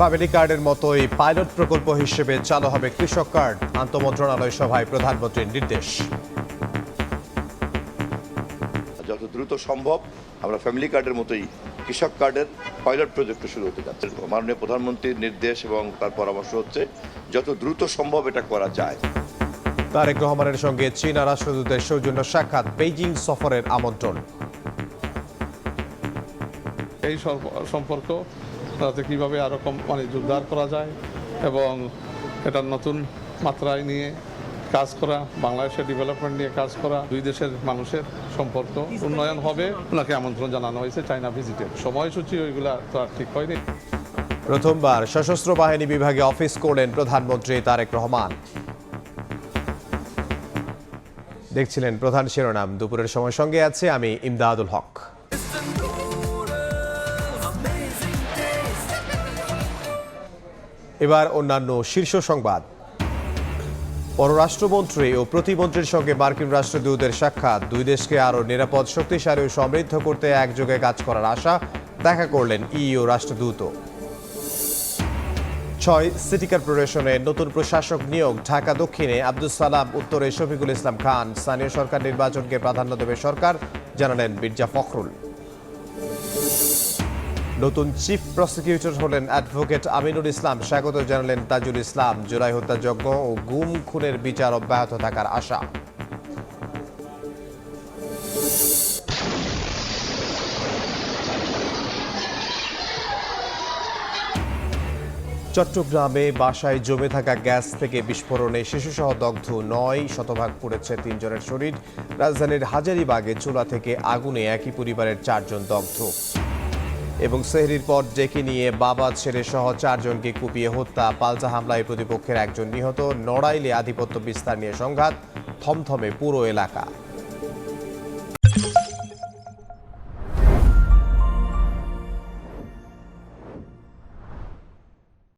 Family কার্ডের মতোই pilot প্রকল্প হিসেবে চালু হবে কৃষক কার্ড। আন্তঃমন্ত্রণালয় সভায় প্রধানমন্ত্রীর নির্দেশ। যত দ্রুত সম্ভব আমরা ফ্যামিলি কার্ডের মতোই কৃষক কার্ডের পাইলট প্রজেক্ট শুরু হতে যাচ্ছে। মাননীয় প্রধানমন্ত্রীর নির্দেশ এবং তার পরামর্শ হচ্ছে যত দ্রুত সম্ভব এটা করা যায়। তারেক রহমানের সঙ্গে চীনা রাষ্ট্রদূতের সৌজন্য সাক্ষাৎ, বেইজিং সফরের আমন্ত্রণ। এই সম্পর্ক তাতে কীভাবে আরও জোরদার করা যায় এবং এটা নতুন মাত্রায় নিয়ে কাজ করা, বাংলাদেশের ডেভেলপমেন্ট নিয়ে কাজ করা, দুই দেশের মানুষের সম্পর্ক উন্নয়ন হবে। ওনাকে আমন্ত্রণ জানানো হয়েছে চায়না ভিজিটের সময়সূচি, ওইগুলা তো আর ঠিক হয়নি। প্রথমবার সশস্ত্র বাহিনী বিভাগে অফিস করলেন প্রধানমন্ত্রী তারেক রহমান। দেখছিলেন প্রধান শিরোনাম। দুপুরের সময় সঙ্গে আছে আমি ইমদাদুল হক। এবার অন্যান্য শীর্ষ সংবাদ। পররাষ্ট্রমন্ত্রী ও প্রতিমন্ত্রীর সঙ্গে মার্কিন রাষ্ট্রদূতের সাক্ষাৎ। দুই দেশকে আরও নিরাপদ, শক্তিশালী ও সমৃদ্ধ করতে একযোগে কাজ করার আশা। দেখা করলেন ইইউ রাষ্ট্রদূত। 6 সিটি কর্পোরেশনে নতুন প্রশাসক নিয়োগ। ঢাকা দক্ষিণে আব্দুস সালাম, উত্তরে শফিকুল ইসলাম খান। স্থানীয় সরকার নির্বাচনকে প্রাধান্য দেবে সরকার, জানালেন মির্জা ফখরুল। নতুন চিফ প্রসিকিউটর হলেন অ্যাডভোকেট আমিনুল ইসলাম, স্বাগত জানালেন তাজুল ইসলাম। জুলাই হত্যাযজ্ঞ ও গুম খুনের বিচার অব্যাহত থাকার আশা। চট্টগ্রামে বাসায় জমে থাকা গ্যাস থেকে বিস্ফোরণে শিশুসহ দগ্ধ 9, শতভাগ পুড়েছে 3 জনের শরীর। রাজধানীর হাজারীবাগে চুলা থেকে আগুনে একই পরিবারের 4 জন দগ্ধ। এবং সেহরির পর ডেকে নিয়ে বাবা ছেলে সহ 4 জনকে কুপিয়ে হত্যা। পাল্টা হামলায় প্রতিপক্ষের 1 জন নিহত। নড়াইলে আধিপত্য বিস্তার নিয়ে সংঘাত, থমথমে পুরো এলাকা।